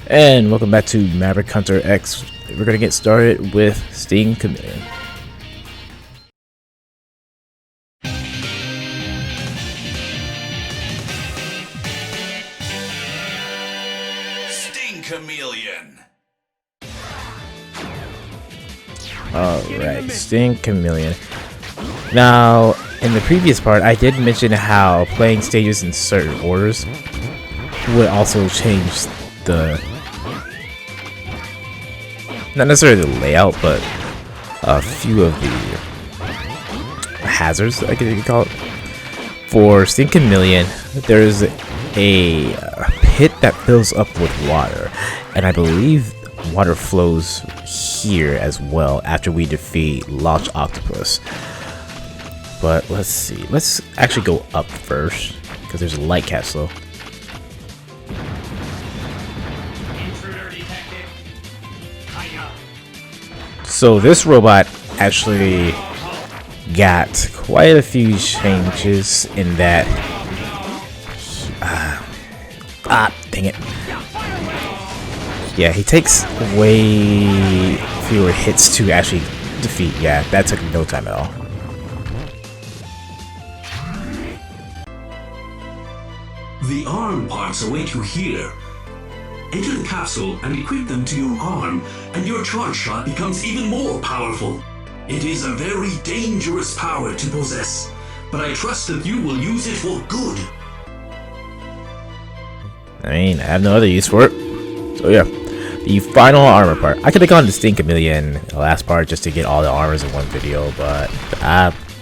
And welcome back to Maverick Hunter X. We're gonna get started with Hidden Capsule. Chameleon. Alright, Hidden Capsule. Now, in the previous part, I did mention how playing stages in certain orders would also change the, not necessarily the layout, but a few of the hazards, I guess you could call it. For Hidden Capsule, there's a pit that fills up with water, and I believe water flows here as well after we defeat Launch Octopus. But let's see, let's actually go up first because there's a light capsule. So this robot actually got quite a few changes in that. Dang it. Yeah, he takes way fewer hits to actually defeat. Yeah, that took no time at all. The arm parts await you here. Enter the capsule and equip them to your arm, and your charge shot becomes even more powerful. It is a very dangerous power to possess, but I trust that you will use it for good. I mean, I have no other use for it. So yeah, the final armor part. I could have gone to Hidden Capsule in the last part just to get all the armors in one video, but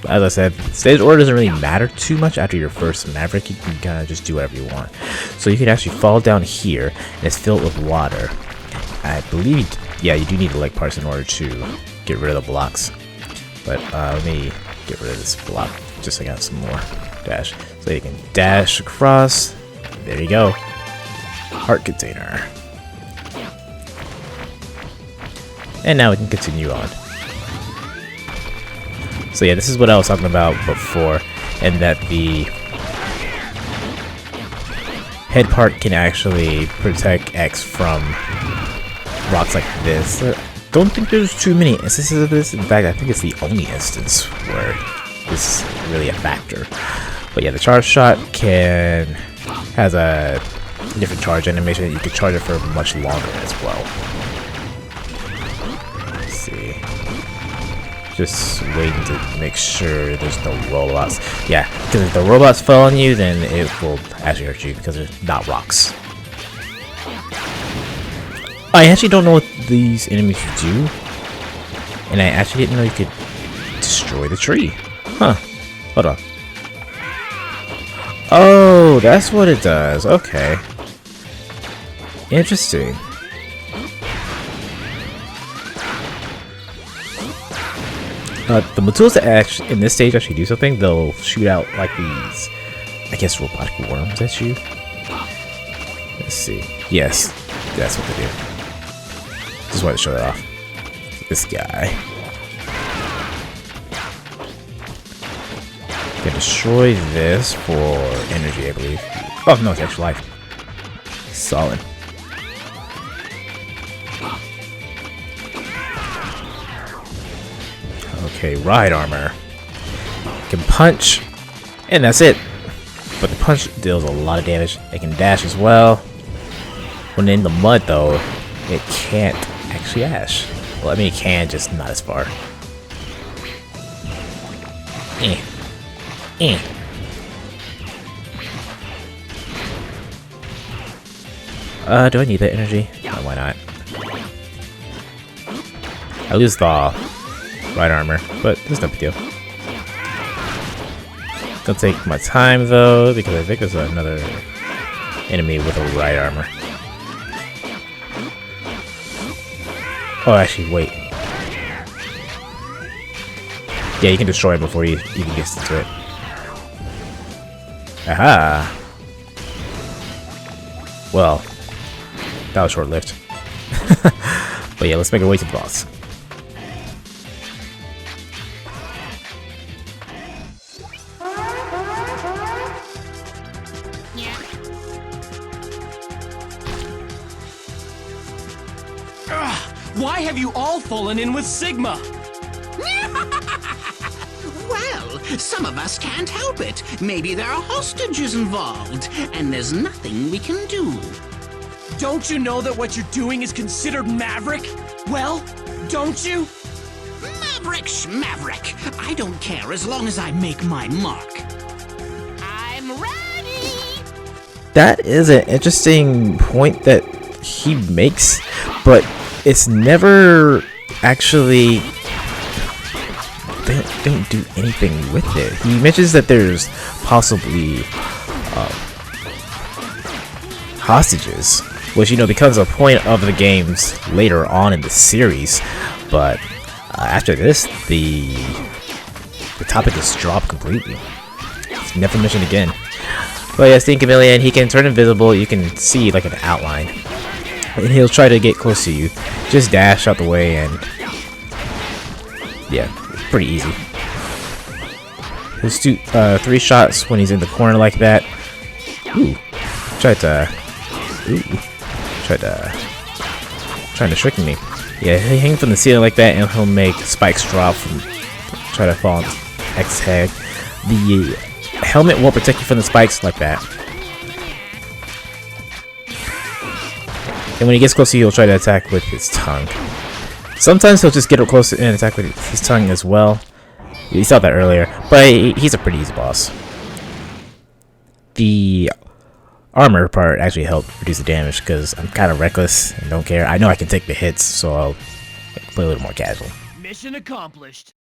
as I said, stage order doesn't really matter too much after your first Maverick. You can kind of just do whatever you want. So you can actually fall down here, and it's filled with water. I believe, yeah, you do need the leg parts in order to get rid of the blocks. But let me get rid of this block just so I got some more dash. So you can dash across. There you go. Heart container. And now we can continue on. So yeah, this is what I was talking about before, and that the head part can actually protect X from rocks like this. Don't think there's too many instances of this. In fact, I think it's the only instance where this is really a factor. But yeah, the charge shot has a different charge animation. You can charge it for much longer as well. Let's see. Just waiting to make sure there's no robots. Yeah, because if the robots fell on you, then it will actually hurt you because they're not rocks. I actually don't know what these enemies do, and I actually didn't know you could destroy the tree. Huh. Hold on. Oh, that's what it does. Okay. Interesting. The materials that actually in this stage actually do something. They'll shoot out like these, I guess, robotic worms at you. Let's see. Yes, that's what they do. Just wanted to show that off. This guy can destroy this for energy, I believe. Oh no, it's extra life. Solid. Okay, ride armor. Can punch, and that's it. But the punch deals a lot of damage. It can dash as well. When in the mud, though, it can't actually dash. Well, I mean, it can, just not as far. Do I need that energy? No, why not? I lose the ride armor, but there's no big deal. Gonna take my time though, because I think there's another enemy with a ride armor. Oh, actually, wait. Yeah, you can destroy it before you even get to it. Aha! Well, that was short-lived. But yeah, let's make our way to the boss. Why have you all fallen in with Sigma? Well, some of us can't help it. Maybe there are hostages involved, and there's nothing we can do. Don't you know that what you're doing is considered Maverick? Well, don't you? Maverick. I don't care as long as I make my mark. I'm ready! That is an interesting point that he makes, but it's never actually... They don't do anything with it. He mentions that there's possibly hostages, which, you know, becomes a point of the games later on in the series, but after this, the topic is dropped completely. It's never mentioned again. But yeah, Sting Chameleon, he can turn invisible. You can see like an outline, and he'll try to get close to you. Just dash out the way, and yeah, pretty easy. He'll do 3 shots when he's in the corner like that. Trying to trick me. Yeah, he'll hang from the ceiling like that, and he'll make spikes drop from try to fall on X's head. The helmet won't protect you from the spikes like that. And when he gets close to you, he'll try to attack with his tongue. Sometimes he'll just get up close and attack with his tongue as well. You saw that earlier, but he's a pretty easy boss. The armor part actually helped reduce the damage because I'm kind of reckless and don't care. I know I can take the hits, so I'll play a little more casual. Mission accomplished.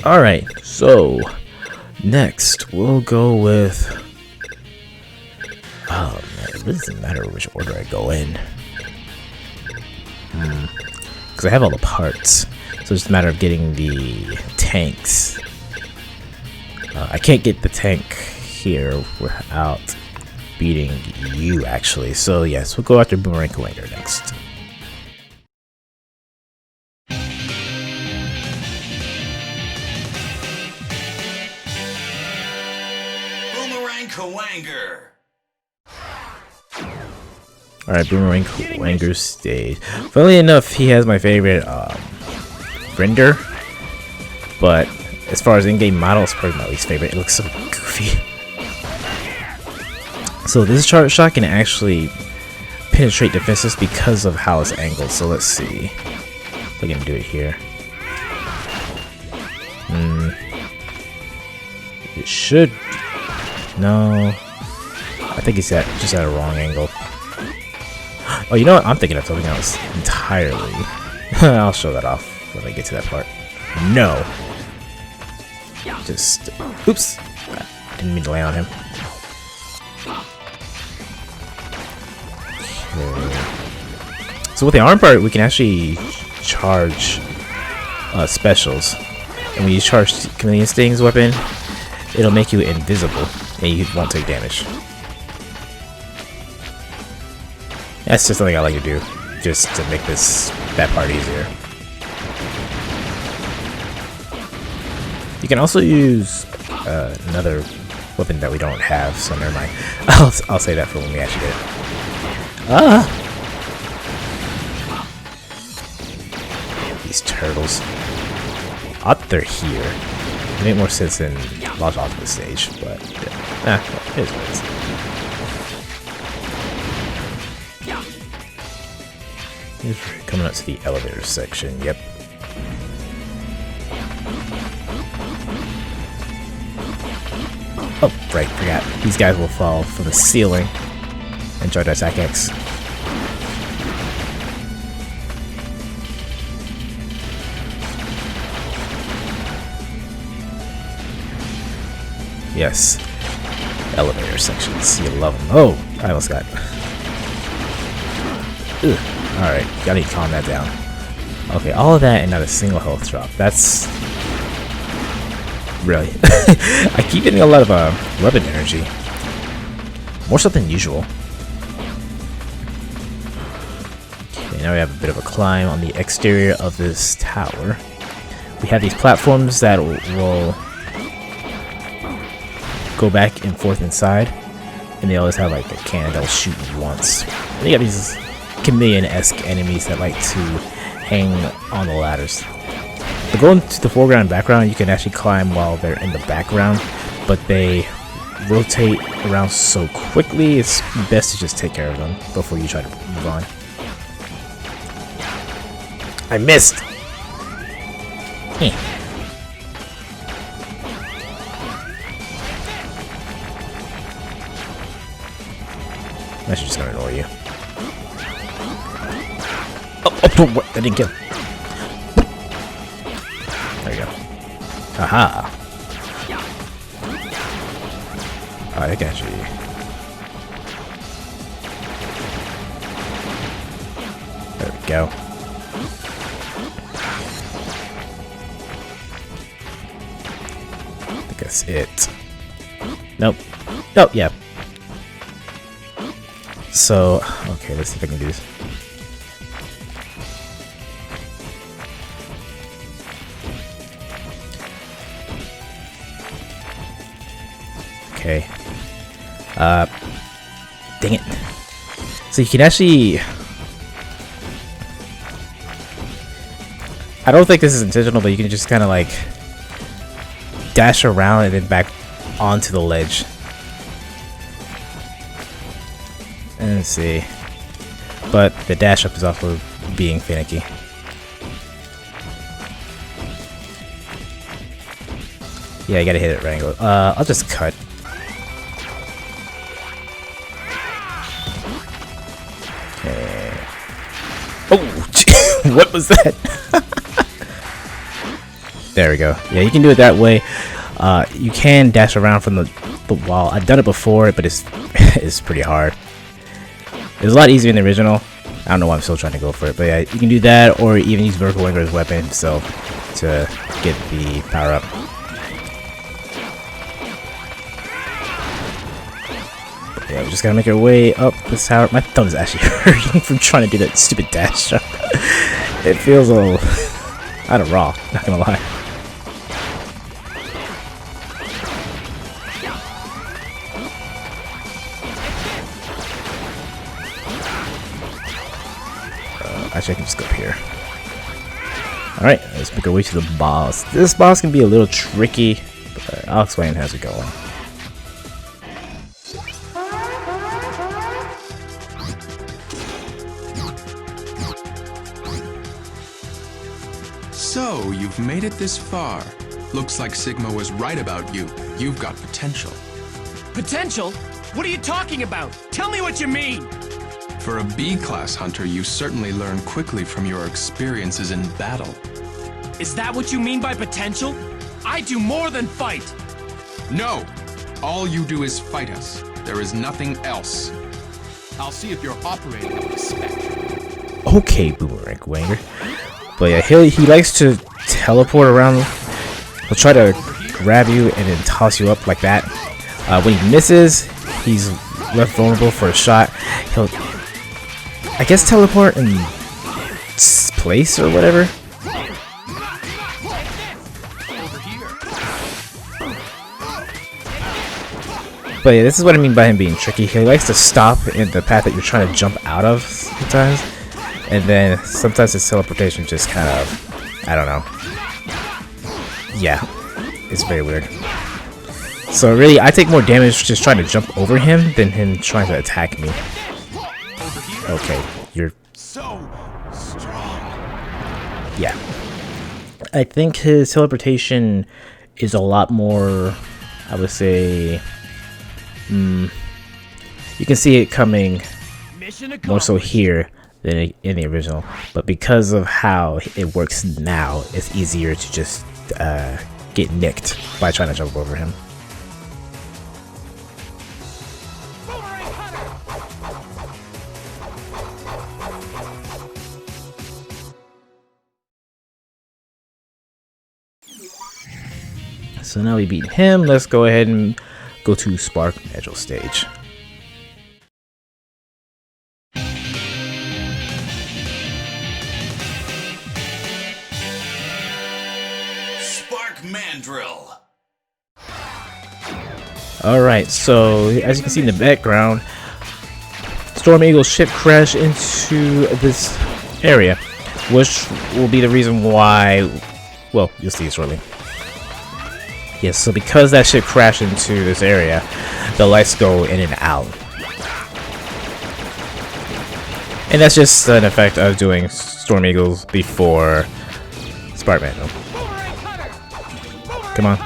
Alright, so next we'll go with... Oh man, it doesn't matter which order I go in. Because I have all the parts, so it's just a matter of getting the tanks. I can't get the tank here without beating you, actually. So yes, we'll go after Boomerang Kuwanger next. Kuwanger. Alright, Boomerang Kuwanger's stage. Funnily enough, he has my favorite render, but as far as in-game model, it's probably my least favorite. It looks so goofy. So this charge shot can actually penetrate defenses because of how it's angled. So let's see. We're gonna do it here. It should. No, I think it's just at a wrong angle. Oh, you know what? I'm thinking of something else entirely. I'll show that off when I get to that part. No. Just... Oops. I didn't mean to land on him. Okay. So with the arm part, we can actually charge specials. And when you charge Chameleon Sting's weapon, it'll make you invisible, and you won't take damage. That's just something I like to do, just to make that part easier. You can also use another weapon that we don't have, so never mind. I'll say that for when we actually get it. These turtles. They're here. It made more sense than launch off the stage, but yeah. It is what it is. Here's coming up to the elevator section. Yep. Oh, right, forgot. These guys will fall from the ceiling and try to attack X. Yes. Elevator sections. You love them. Oh, I almost got. Alright, gotta calm that down. Okay, all of that and not a single health drop. That's. Really. I keep getting a lot of weapon energy. More stuff than usual. Okay, now we have a bit of a climb on the exterior of this tower. We have these platforms that will go back and forth inside, and they always have like a cannon that'll shoot once. And you got these chameleon-esque enemies that like to hang on the ladders. But going to the foreground and background, you can actually climb while they're in the background, but they rotate around so quickly, it's best to just take care of them before you try to move on. I missed! That's just gonna annoy you. Oh, what? That didn't kill. There you go. Aha! Oh, I got you. There we go. I think that's it. Nope. Oh, yeah. So, okay, let's see if I can do this. Okay. Dang it. So you can actually... I don't think this is intentional, but you can just kind of like dash around and then back onto the ledge. And let's see. But the dash up is also being finicky. Yeah, you gotta hit it right angle. I'll just cut. Okay. Oh, what was that? There we go. Yeah, you can do it that way. You can dash around from the wall. I've done it before, but it's pretty hard. It was a lot easier in the original. I don't know why I'm still trying to go for it, but yeah, you can do that, or even use Vertical Winger as a weapon himself to get the power up. But yeah, we just gotta make our way up this tower. My thumb is actually hurting from trying to do that stupid dash jump. It feels a little out of raw, not gonna lie. Actually, I can just go up here. Alright, let's make our way to the boss. This boss can be a little tricky, but I'll explain as we go on. So, you've made it this far. Looks like Sigma was right about you. You've got potential. Potential? What are you talking about? Tell me what you mean! For a B-class hunter, you certainly learn quickly from your experiences in battle. Is that what you mean by potential? I do more than fight! No! All you do is fight us. There is nothing else. I'll see if you're operating up to spec. Okay, Boomerang Wanger. But yeah, he likes to teleport around. He'll try to grab you and then toss you up like that. When he misses, he's left vulnerable for a shot. He'll, I guess, teleport in place or whatever. But yeah, this is what I mean by him being tricky. He likes to stop in the path that you're trying to jump out of sometimes. And then sometimes his teleportation just kind of, I don't know. Yeah, it's very weird. So really, I take more damage just trying to jump over him than him trying to attack me. Okay, you're So strong. Yeah. I think his teleportation is a lot more, I would say, you can see it coming more so here than in the original, but because of how it works now, it's easier to just get nicked by trying to jump over him. So now we beat him. Let's go ahead and go to Spark Medal stage. drill. Alright, so as you can see in the background, Storm Eagle's ship crashed into this area, which will be the reason why, well, you'll see it shortly. Yes, so because that ship crashed into this area, the lights go in and out. And that's just an effect of doing Storm Eagles before Sparkman. Come on.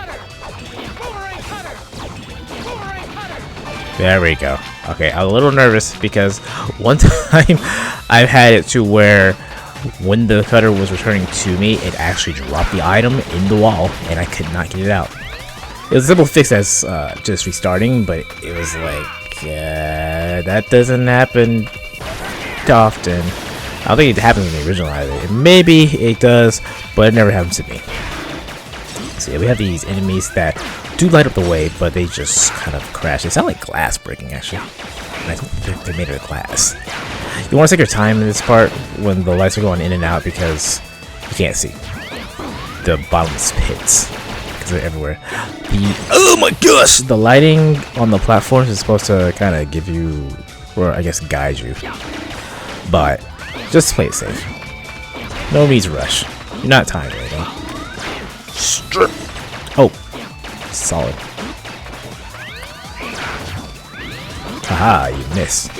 There we go. Okay, I'm a little nervous because one time I've had it to where when the cutter was returning to me, it actually dropped the item in the wall and I could not get it out. It was a simple fix as just restarting, but it was like, that doesn't happen often. I don't think it happens in the original either. Maybe it does, but it never happens to me. So yeah, we have these enemies that do light up the way, but they just kind of crash. They sound like glass breaking, actually. They made it of glass. You want to take your time in this part when the lights are going in and out because you can't see the bottomless pits because they're everywhere. Oh my gosh! The lighting on the platforms is supposed to kind of give you, or I guess guide you, but just play it safe. No need to rush. You're not timed right now. Oh, solid. Haha, you miss.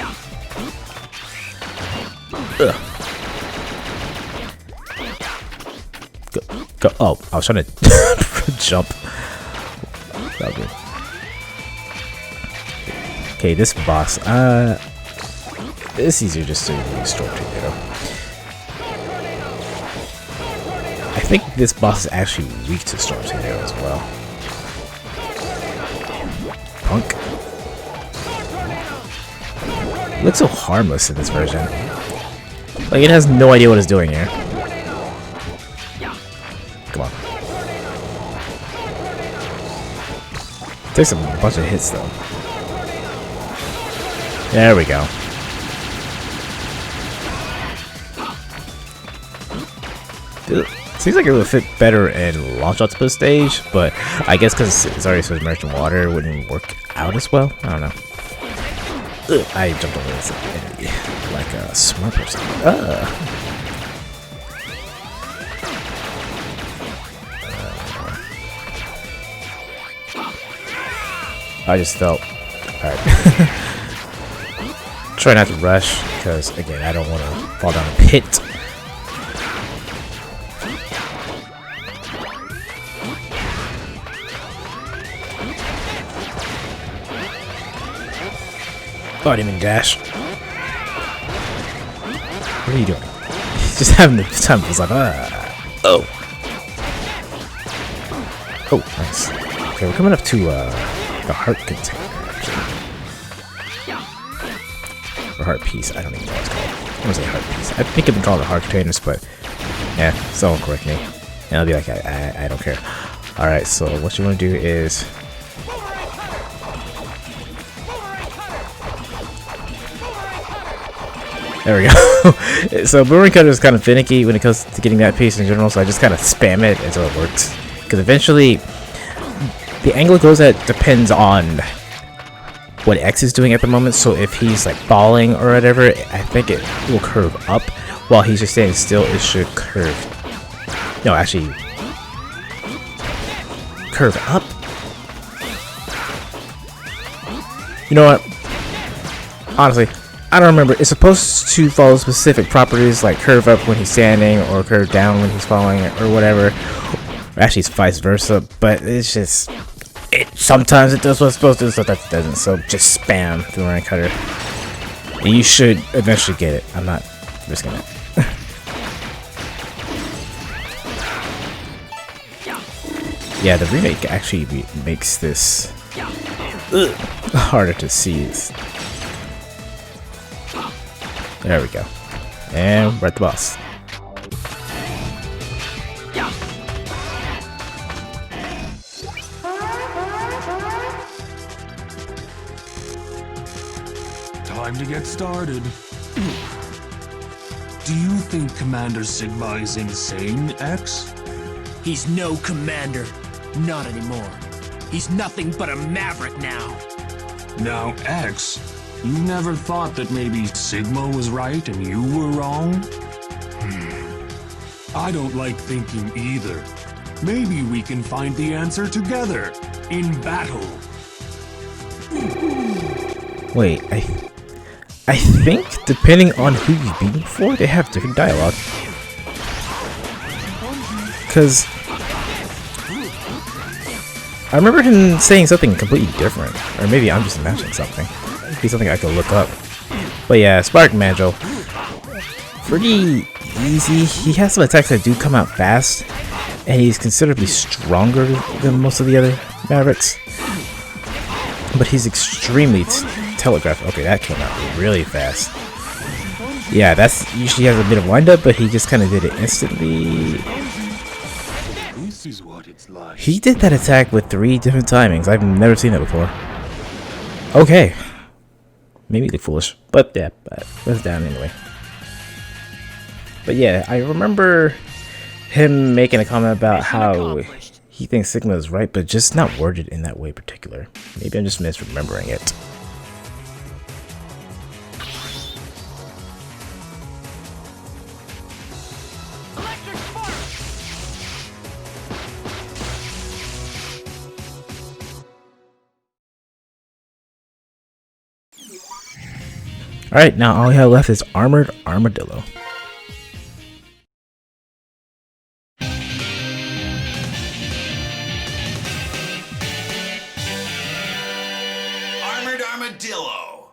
Ugh. Go. Oh, I was trying to jump. Okay. Okay, this boss. It's easier just to use Storm Tornado. I think this boss is actually weak to Storm Tornado as well. Punk. It looks so harmless in this version. Like, it has no idea what it's doing here. Come on. It takes a bunch of hits, though. There we go. Seems like it would fit better in Launch Octopus stage, but I guess because it's already submerged in water, it wouldn't work out as well. I don't know. Ugh, I jumped over this enemy like a smart person. I just felt. Alright. Try not to rush, because again, I don't want to fall down a pit. Oh, I didn't mean dash. What are you doing? He's just having the time. He's like, oh. Oh, nice. Okay, we're coming up to the heart container. Or heart piece. I don't even know what it's called. I want to say heart piece. I think I've been called the heart containers, but yeah, someone correct me. And I'll be like, I don't care. Alright, so what you want to do is. There we go. So Boomerang Cutter is kind of finicky when it comes to getting that piece in general, so I just kind of spam it until it works. Because eventually, the angle it goes at depends on what X is doing at the moment. So if he's like falling or whatever, I think it will curve up. While he's just standing still, it should curve. No, actually, curve up. You know what? Honestly, I don't remember. It's supposed to follow specific properties like curve up when he's standing or curve down when he's falling or whatever. Or actually, it's vice versa. But it's just, sometimes it does what it's supposed to, sometimes it doesn't. So just spam the Boomerang Cutter, and you should eventually get it. I'm not risking it. Yeah, the remake actually makes this harder to see. There we go. And we're at the boss. Time to get started. Do you think Commander Sigma is insane, X? He's no commander. Not anymore. He's nothing but a Maverick now. Now, X, you never thought that maybe Sigma was right and you were wrong? I don't like thinking either. Maybe we can find the answer together, in battle. Wait, I think depending on who you beat before, they have different dialogue. Cause I remember him saying something completely different, or maybe I'm just imagining something. It'd be something I could look up. But yeah, Spark Manjo, pretty easy. He has some attacks that do come out fast, and he's considerably stronger than most of the other Mavericks. But he's extremely telegraphed. Okay, that came out really fast. Yeah, that's usually has a bit of windup, but he just kind of did it instantly. This is what it's like. He did that attack with 3 different timings. I've never seen that before. Okay. Maybe they're foolish, but yeah, that's down anyway. But yeah, I remember him making a comment about how he thinks Sigma is right, but just not worded in that way in particular. Maybe I'm just misremembering it. Alright, now all we have left is Armored Armadillo. Armored Armadillo.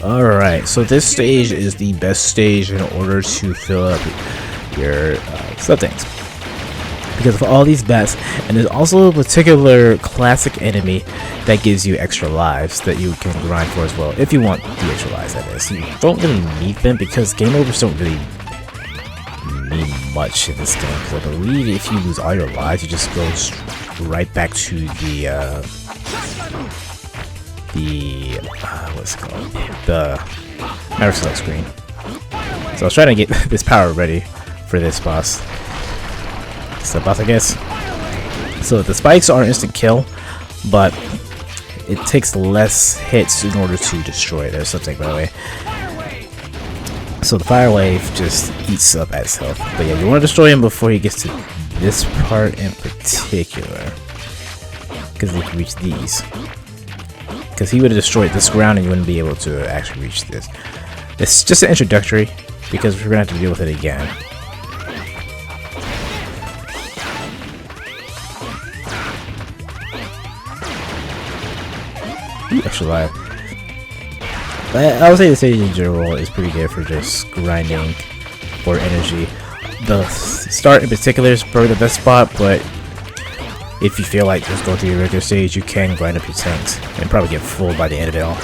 Alright, so this stage is the best stage in order to fill up your sub things. Because of all these bats, and there's also a particular classic enemy that gives you extra lives that you can grind for as well, if you want the extra lives, that is. You don't really need them because game overs don't really mean much in this game, because I believe if you lose all your lives, you just go right back to the what's it called? The Maverick select screen. So I was trying to get this power ready for this boss. Boss, I guess. So the spikes are instant kill, but it takes less hits in order to destroy. There's something, by the way. So the fire wave just eats up at his health. But yeah, you want to destroy him before he gets to this part in particular, because he can reach these. Because he would have destroyed this ground, and you wouldn't be able to actually reach this. It's just an introductory, because we're gonna have to deal with it again. Extra life. But I would say the stage in general is pretty good for just grinding for energy. The start in particular is probably the best spot, but if you feel like just going through your regular stage, you can grind up your tanks and probably get full by the end of it all.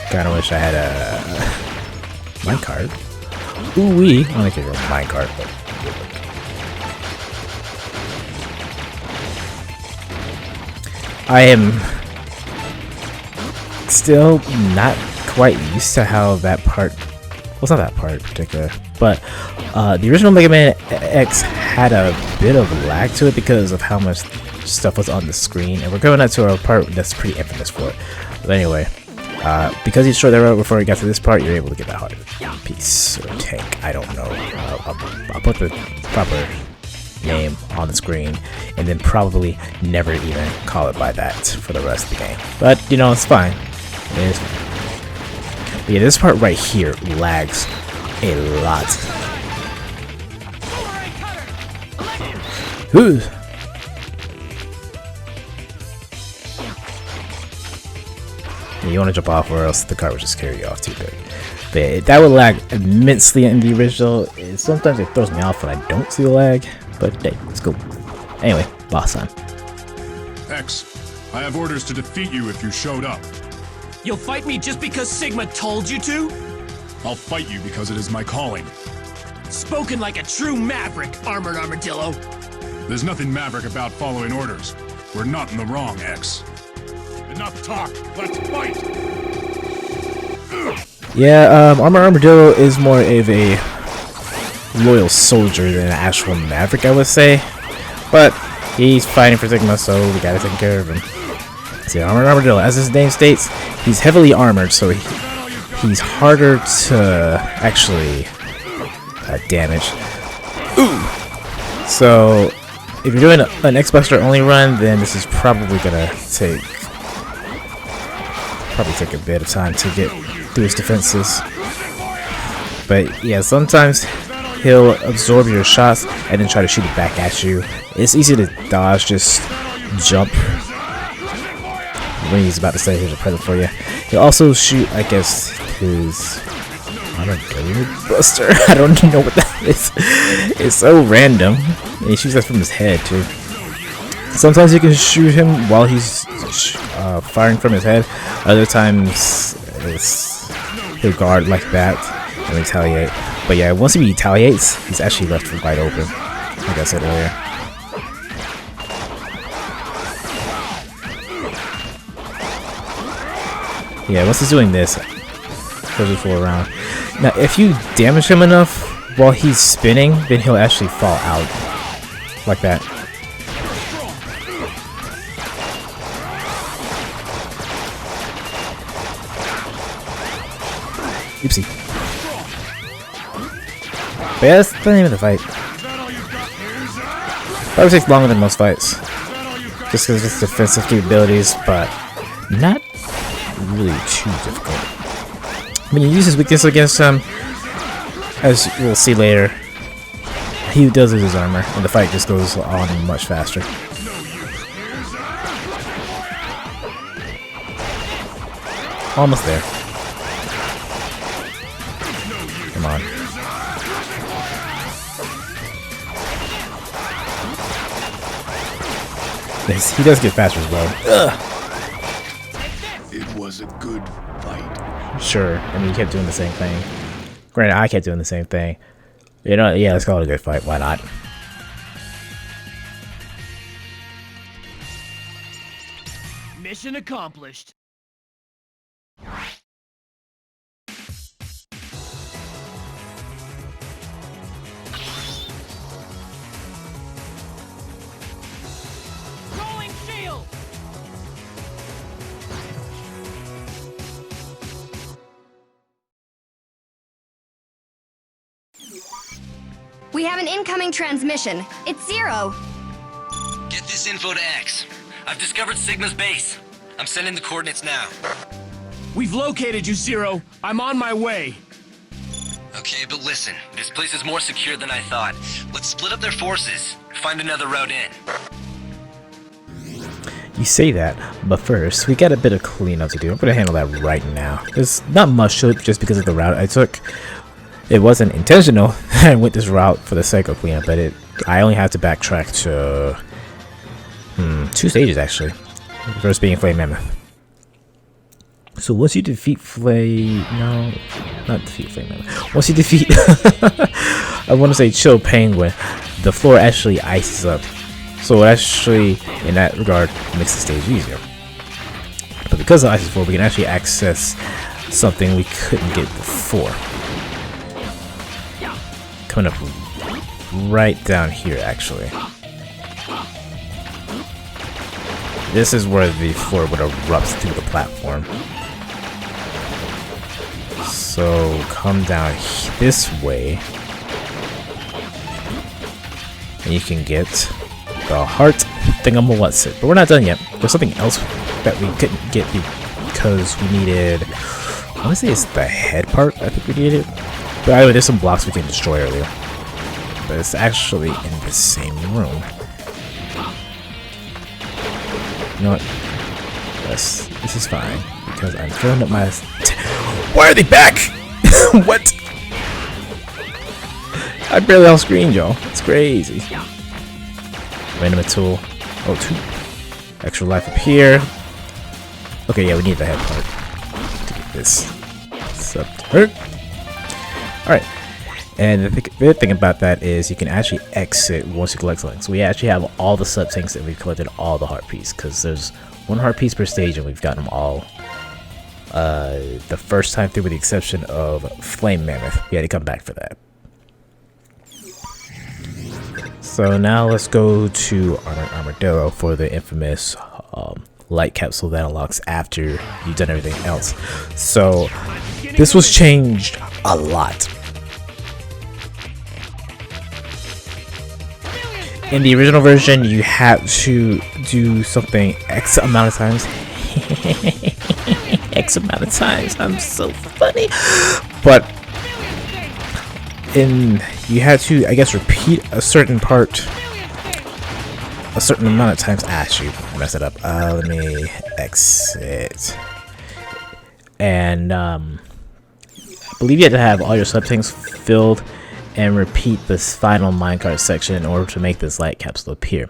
Kinda wish I had a minecart. Ooh wee! I don't think it's a minecart, but I am still not quite used to how that part, well, it's not that part in particular, but the original Mega Man X had a bit of lag to it because of how much stuff was on the screen, and we're going up to a part that's pretty infamous for it. But anyway, because you destroyed that road before you got to this part, you're able to get that heart piece or tank. I don't know. I'll put the proper name on the screen and then probably never even call it by that for the rest of the game, but you know, it's fine. It is. But yeah, this part right here lags a lot. Ooh. Yeah, you want to jump off, or else the car will just carry you off too big. But yeah, that would lag immensely in the original. Sometimes it throws me off when I don't see the lag. But hey, let's go. Anyway, boss time. X, I have orders to defeat you if you showed up. You'll fight me just because Sigma told you to? I'll fight you because it is my calling. Spoken like a true Maverick, Armored Armadillo. There's nothing Maverick about following orders. We're not in the wrong, X. Enough talk. Let's fight. Yeah, Armored Armadillo is more of a loyal soldier than an actual Maverick, I would say. But he's fighting for Sigma, so we gotta take care of him. See, Armored Armadillo, as his name states, he's heavily armored, so he's harder to actually damage. Ooh! So, if you're doing an X-Buster only run, then this is probably gonna take a bit of time to get through his defenses. But yeah, sometimes he'll absorb your shots and then try to shoot it back at you. It's easy to dodge, just jump when he's about to say here's a present for you. He'll also shoot, I guess, his Armadillo Buster. I don't know what that is. It's so random. And he shoots that from his head too. Sometimes you can shoot him while he's firing from his head. Other times he'll guard like that and retaliate. But yeah, once he retaliates, he's actually left wide open, like I said earlier. Yeah, once he's doing this, goes for a round. Now, if you damage him enough while he's spinning, then he'll actually fall out like that. Oopsie. But yeah, that's the name of the fight. Probably takes longer than most fights, just because of its defensive capabilities, but not really too difficult. When you use his weakness against him, as we'll see later, he does lose his armor, and the fight just goes on much faster. Almost there. Come on. He does get faster as well. Ugh. It was a good fight. Sure. I mean, you kept doing the same thing. Granted, I kept doing the same thing. You know, yeah, let's call it a good fight. Why not? Mission accomplished. Rolling shield. We have an incoming transmission. It's Zero. Get this info to X. I've discovered Sigma's base. I'm sending the coordinates now. We've located you, Zero. I'm on my way. Okay, but listen. This place is more secure than I thought. Let's split up their forces. Find another route in. You say that, but first, we got a bit of cleanup to do. I'm gonna handle that right now. There's not much to it just because of the route I took. It wasn't intentional. I went this route for the sake of cleanup, but I only had to backtrack to 2 stages actually. The first being Flame Mammoth. So once you defeat not defeat Flame Mammoth. Once you defeat I want to say Chill Penguin, the floor actually ices up. So actually, in that regard, makes the stage easier. But because of Ice's floor, we can actually access something we couldn't get before. Coming up right down here, actually. This is where the floor would erupt through the platform. So come down this way, and you can get the heart thingamawhatsit. But we're not done yet. There's something else that we couldn't get because we needed, I want to say it's the head part I think we needed. But either there's some blocks we can destroy earlier. But it's actually in the same room. You know what? Yes, this is fine. Because I'm filling up my... Why are they back? What? I'm barely on screen, y'all. It's crazy. Random tool. Oh, 2 extra life up here. Okay, yeah, we need the head part to get this sub turret. Alright, and the good thing about that is you can actually exit once you collect something. So we actually have all the sub tanks and we've collected all the heart piece because there's 1 heart piece per stage and we've gotten them all the first time through with the exception of Flame Mammoth. We had to come back for that. So now let's go to Armadillo for the infamous light capsule that unlocks after you've done everything else. So this was changed a lot. In the original version, you had to do something X amount of times. X amount of times. I'm so funny. But you had to, I guess, repeat a certain part a certain amount of times. Ah, shoot, I messed it up. Let me exit. And I believe you had to have all your sub-tanks filled and repeat this final minecart section in order to make this light capsule appear.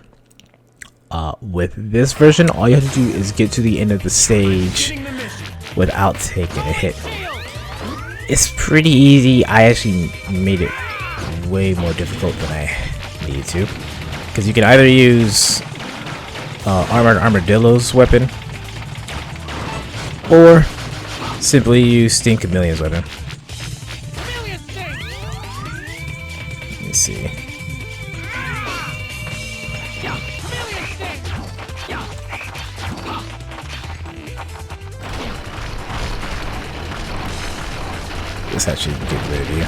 With this version, all you have to do is get to the end of the stage without taking a hit. It's pretty easy. I actually made it way more difficult than I needed to, because you can either use Armadillo's weapon or simply use Steam Chameleon's weapon. Let me see. This actually is a good idea.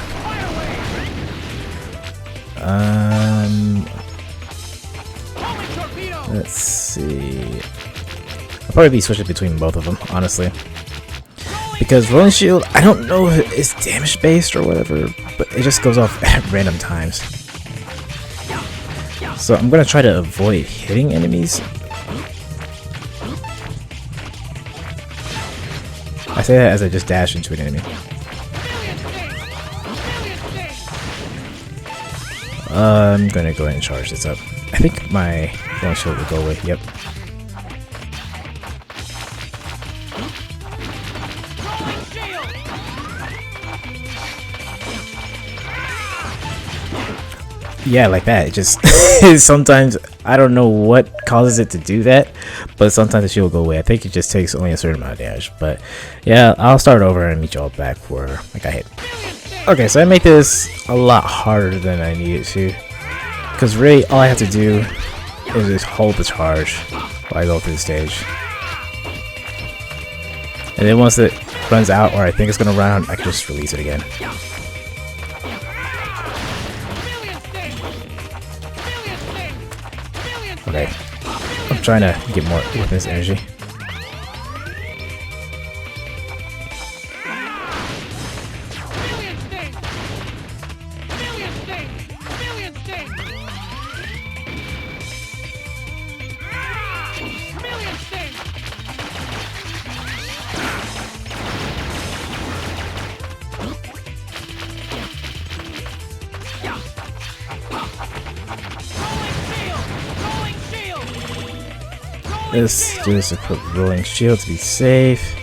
Let's see. I'll probably be switching between both of them, honestly. Because Rolling Shield, I don't know if it's damage based or whatever, but it just goes off at random times. So I'm gonna try to avoid hitting enemies. I say that as I just dash into an enemy. I'm gonna go ahead and charge this up. I think my Rolling Shield will go away. Yep. Yeah, like that. It just sometimes I don't know what causes it to do that, but sometimes the shield will go away. I think it just takes only a certain amount of damage. But yeah, I'll start over and meet y'all back where I got hit. Okay, so I made this a lot harder than I needed to, because really all I have to do is just hold the charge while I go through the stage. And then once it runs out, or I think it's gonna run out, I can just release it again. Okay, I'm trying to get more with this energy. Let's just equip Rolling Shield to be safe.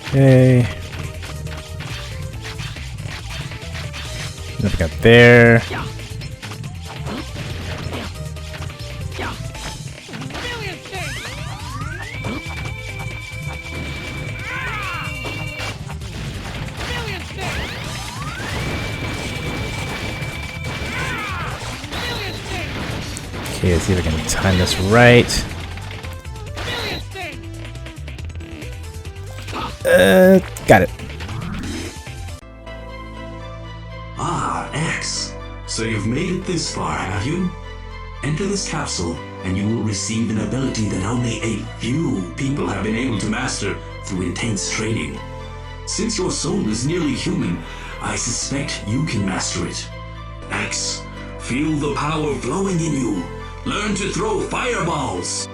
Okay. Nothing up there. Okay, let's see if I can time this right. Got it. Ah, X. So you've made it this far, have you? Enter this capsule, and you will receive an ability that only a few people have been able to master through intense training. Since your soul is nearly human, I suspect you can master it. X, feel the power flowing in you. Learn to throw fireballs.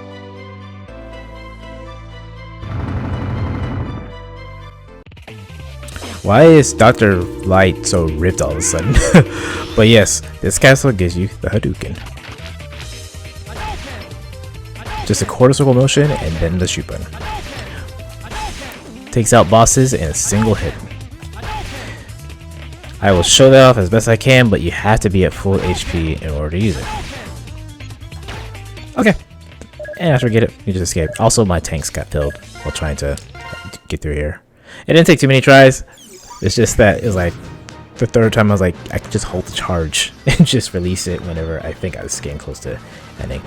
Why is Dr. Light so ripped all of a sudden? But yes, this castle gives you the Hadouken. Just a quarter circle motion and then the shoot button. Takes out bosses in a single hit. I will show that off as best I can, but you have to be at full HP in order to use it. Okay. And after we get it, we just escape. Also, my tanks got filled while trying to get through here. It didn't take too many tries. It's just that it was like the third time I was like, I could just hold the charge and just release it whenever I think I was getting close to ending.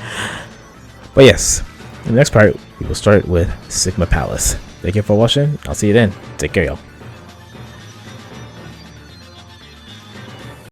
But yes, in the next part, we will start with Sigma Palace. Thank you for watching. I'll see you then. Take care, y'all.